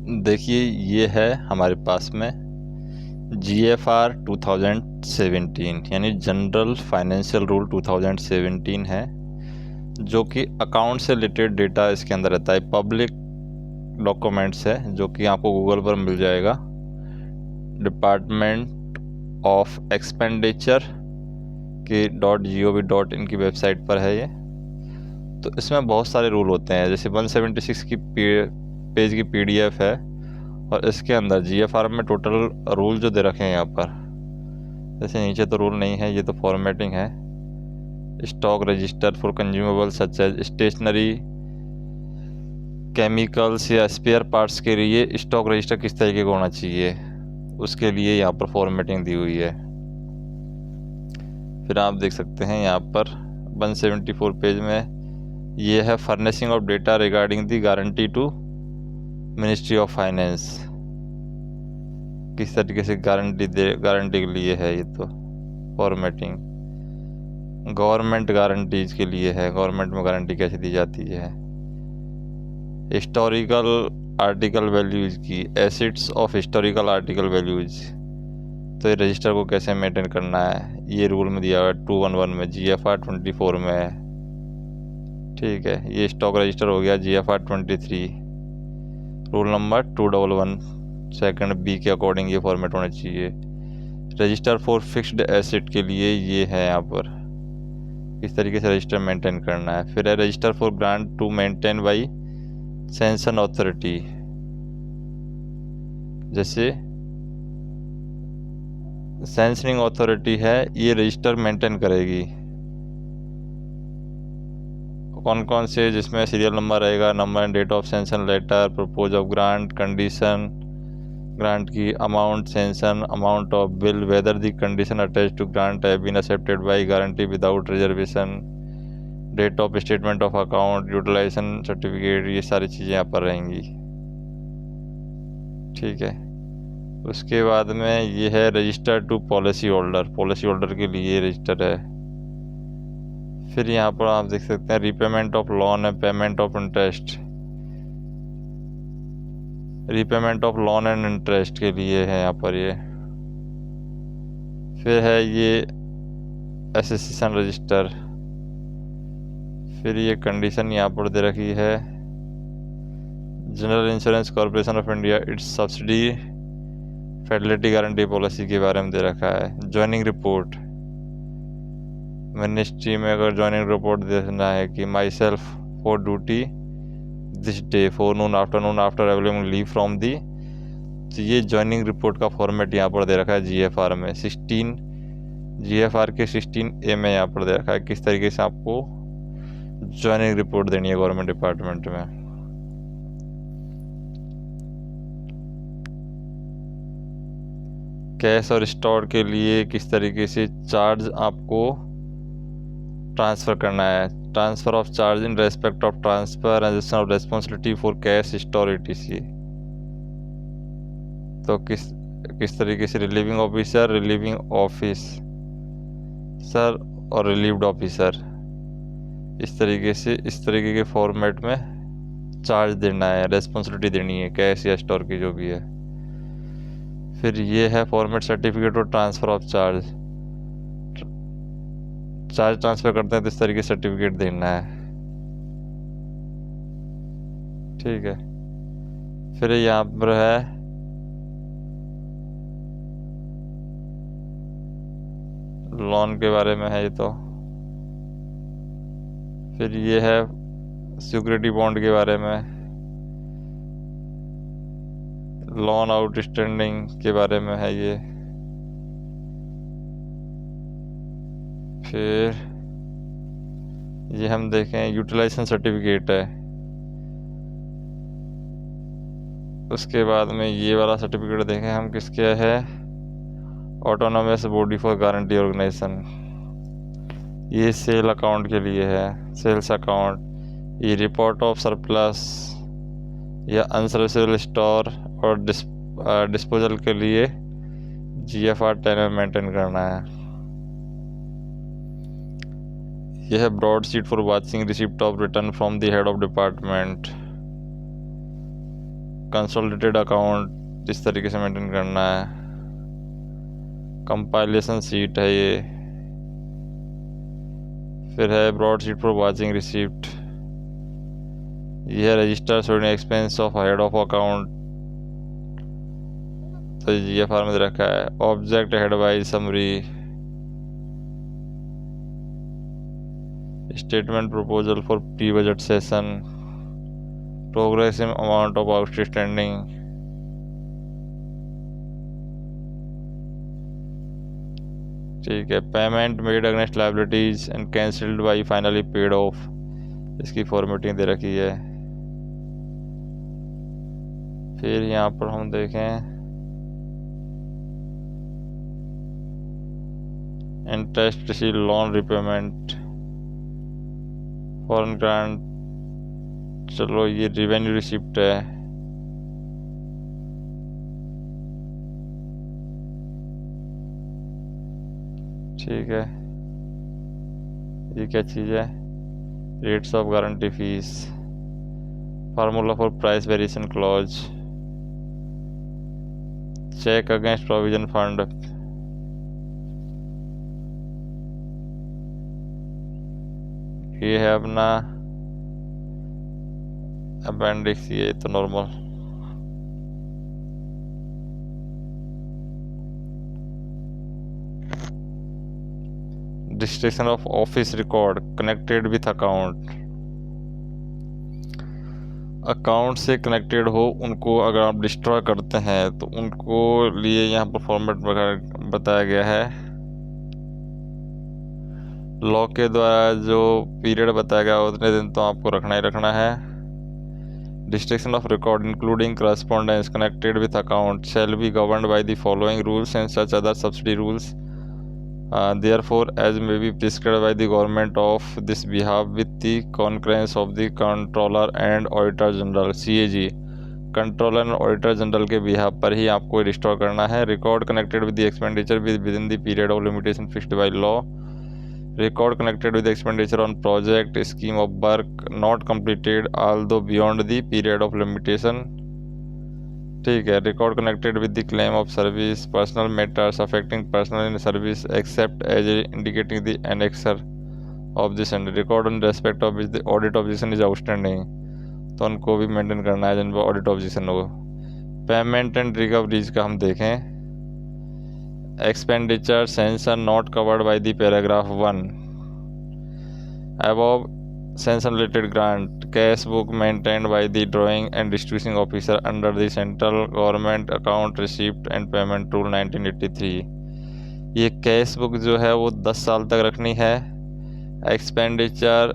देखिए, ये है हमारे पास में GFR 2017 यानी जनरल फाइनेंशियल रूल 2017 है, जो कि अकाउंट से रिलेटेड डेटा इसके अंदर रहता है। पब्लिक डॉक्यूमेंट्स है जो कि आपको गूगल पर मिल जाएगा। डिपार्टमेंट ऑफ एक्सपेंडिचर की .gov.in की वेबसाइट पर है ये। तो इसमें बहुत सारे रूल होते हैं, जैसे 176 की पेज की PDF है, और इसके अंदर GFR में टोटल रूल जो दे रखे हैं यहाँ पर, जैसे नीचे तो रूल नहीं है, ये तो फॉर्मेटिंग है। Stock register for consumable such as stationery, chemicals या स्पेयर पार्ट्स के लिए स्टॉक रजिस्टर किस तरीके का होना चाहिए, उसके लिए यहाँ पर फॉर्मेटिंग दी हुई है। फिर आप देख सकते हैं यहाँ पर 174 पेज में ये है furnishing of data regarding the guarantee to ministry of finance. किस तरीके से गारंटी के लिए है ये तो फॉर्मेटिंग। गवर्नमेंट गारंटीज के लिए है, गवर्नमेंट में गारंटी कैसे दी जाती है। हिस्टोरिकल आर्टिकल वैल्यूज की, acids of historical article values, तो ये रजिस्टर को कैसे मेंटेन करना है, ये रूल में दिया हुआ है 211 में, GFR 24 में है। ठीक है, ये स्टॉक रजिस्टर हो गया GFR 23, rule number 211 second B के अकॉर्डिंग ये फॉर्मेट होना चाहिए। रजिस्टर फॉर फिक्स्ड एसेट के लिए ये है यहाँ पर, किस तरीके से रजिस्टर मेंटेन करना है। फिर है register for grant to maintain by sanction authority, जैसे सैंक्शनिंग अथॉरिटी है, ये रजिस्टर मेंटेन करेगी। कौन कौन से, जिसमें सीरियल नंबर रहेगा, number and date of sanction letter, purpose of grant, condition grant की, amount sanction, amount of bill, whether the condition attach to grant have been accepted by guarantee without reservation, date of statement of account, utilisation certificate, ये सारी चीज़ें यहाँ पर रहेंगी। ठीक है, उसके बाद में ये है register to policy holder, policy holder के लिए रजिस्टर है। फिर यहाँ पर आप देख सकते हैं रीपेमेंट ऑफ लोन है, payment of interest, repayment of loan and interest के लिए है यहाँ पर ये। फिर है ये एसोसिएशन रजिस्टर। फिर ये कंडीशन यहाँ पर दे रखी है, general insurance corporation of India its subsidy fidelity guarantee policy के बारे में दे रखा है। ज्वाइनिंग रिपोर्ट, मिनिस्ट्री में अगर ज्वाइनिंग रिपोर्ट देना है कि my self for duty this day फोरनून afternoon after available leave from the, तो ये ज्वाइनिंग रिपोर्ट का फॉर्मेट यहाँ पर दे रखा है GFR में 16, GFR के 16A में यहाँ पर दे रखा है किस तरीके से आपको ज्वाइनिंग रिपोर्ट देनी है गवर्नमेंट डिपार्टमेंट में। कैश और स्टोर के लिए किस तरीके से चार्ज आपको ट्रांसफ़र करना है, transfer of charge in respect of transfer end of responsibility for cash store ETC। तो किस तरीके से relieving officer, relieving office sir और रिलीव्ड ऑफिसर, इस तरीके के फॉर्मेट में चार्ज देना है, रेस्पॉन्सिबिलिटी देनी है कैश या स्टोर की जो भी है। फिर ये है फॉर्मेट सर्टिफिकेट और transfer of charge, charge transfer करते हैं तो इस तरीके सर्टिफिकेट देना है। ठीक है, फिर यहाँ पर है लोन के बारे में है ये तो। फिर ये है सिक्योरिटी बॉन्ड के बारे में, लोन आउटस्टैंडिंग के बारे में है ये। फिर ये हम देखें यूटिलाइजेशन सर्टिफिकेट है। उसके बाद में ये वाला सर्टिफिकेट देखें हम किसके है, autonomous body for guarantee organisation, ये सेल अकाउंट के लिए है, सेल्स अकाउंट। ये रिपोर्ट ऑफ सरप्लस या अनसर्विसेबल स्टोर और डिस्पोजल के लिए GFR 10 में मेंटेन करना है। यह है broad sheet for watching receipt of return from the head of department. Consolidated account इस तरीके से मेंटेन करना है। कंपाइलेशन शीट है ये। फिर है broad sheet for watching receipt. ये है register showing expense of head of account, तो GFR में दे रखा है। Object head wise summary, statement proposal for pre budget session, progressive amount of outstanding, ठीक है। Payment made against liabilities and cancelled by finally paid off, इसकी formatting दे रखी है। फिर यहाँ पर हम देखें interest see loan repayment, foreign grant, चलो ये रिवेन्यू रिसिप्ट है। ठीक है, ये क्या चीज़ है? Rates of guarantee fees, formula for price variation clause, check against provision fund, ये है अपना अपेंडिक्स, ये तो normal. Destruction of office record connected with account, account से कनेक्टेड हो उनको अगर आप डिस्ट्रॉय करते हैं तो उनको लिए यहाँ पर फॉर्मेट बताया गया है। लॉ के द्वारा जो पीरियड बताया गया उतने दिन तो आपको रखना ही रखना है। Destruction of record including correspondence connected with account shall be governed by the following rules and such other subsidy rules therefore as may be prescribed by the government of this behalf with the concurrence of the controller and auditor general CAG। Controller and auditor general के behalf पर ही आपको restore करना है। Record connected with the expenditure within the period of limitation fixed by law, record connected with expenditure on project scheme of work not completed although beyond the period of limitation, ठीक है। Record connected with the claim of service, personal matters affecting personal in service except as indicating the annexure of this and record in respect of which the audit objection is outstanding, तो उनको भी maintain करना है जिन पर audit objection हो। Payment and recoveries का हम देखें, expenditure sanction not covered by the paragraph 1 above sanction related grant cash book maintained by the drawing and distributing officer under the central government account receipt and payment rule 1983। ये cash book जो है वो 10 साल तक रखनी है। Expenditure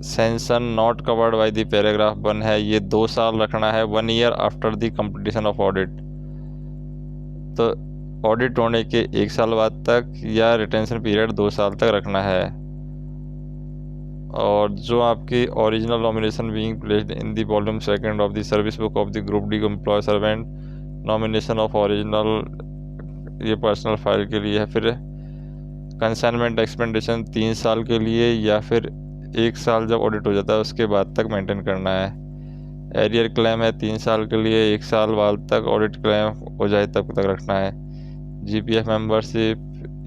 sanction not covered by the paragraph 1 है, ये 2 साल रखना है, 1 year after the completion of audit, तो ऑडिट होने के 1 साल बाद तक या रिटेंशन पीरियड 2 साल तक रखना है। और जो आपकी original nomination being placed in the volume 2 of the service book of the group D employ servant, nomination of original ये पर्सनल फाइल के लिए है। फिर कंसाइनमेंट एक्सपेंडिशन 3 साल के लिए या फिर 1 साल जब ऑडिट हो जाता है उसके बाद तक मेंटेन करना है। एरियर क्लेम है 3 साल के लिए, 1 साल बाद तक ऑडिट क्लेम हो जाए तब तक रखना है। GPF मेंबरशिप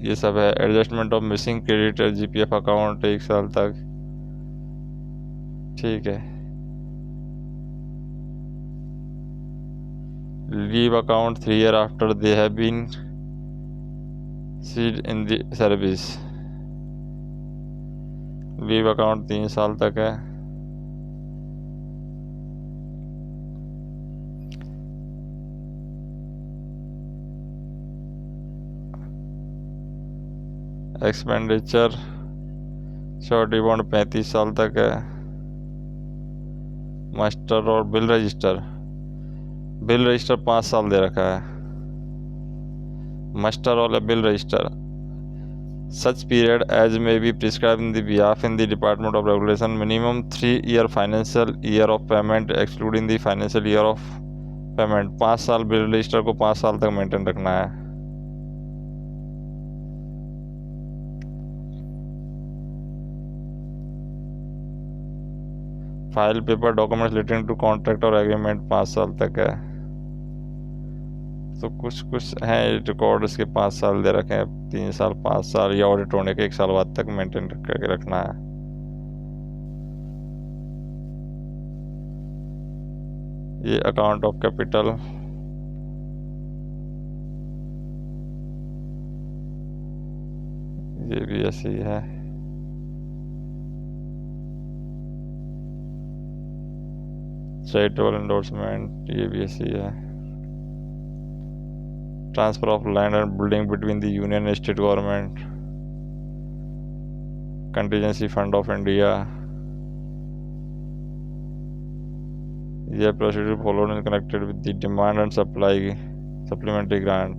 ये सब है। Adjustment of missing credit GPF account 1 साल तक, ठीक है। Leave account 3 year after they have been seed in the service, leave account 3 साल तक है। एक्सपेंडिचर श्योरिटी बॉन्ड 35 साल तक है। मास्टर और बिल रजिस्टर 5 साल दे रखा है। मास्टर और bill register such period as may be prescribe in the behalf in the department of regulation, minimum 3 year financial year of payment excluding the financial year of payment. 5 साल bill register को 5 साल तक maintain रखना है। File paper documents relating to contract और agreement 5 साल तक है। तो कुछ कुछ हैं रिकॉर्ड इसके 5 साल दे रखे हैं, 3 साल 5 साल, या ऑडिट होने के 1 साल बाद तक मेंटेन करके रखना है। ये अकाउंट ऑफ कैपिटल, ये भी ऐसे ही है। चैरिटेबल एंडोर्समेंट, ये भी ऐसे ही है। Transfer of land and building between the union and state government, contingency fund of India, ये procedure followed in connected with the demand and supply supplementary grant.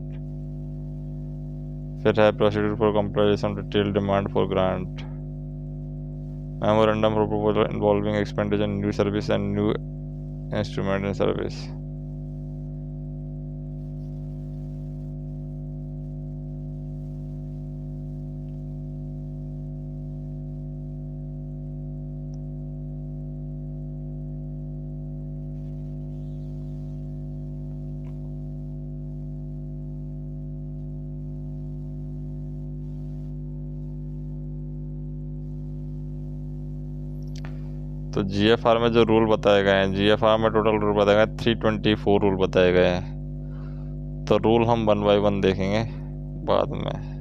फिर है procedure for completion detail demand for grant, memorandum for proposal involving expenditure new service and new instrument in service. तो GFR में जो rule बताए गए हैं, GFR में total rule बताए गए 324 रूल बताए गए हैं। तो रूल हम 1 बाय 1 देखेंगे बाद में।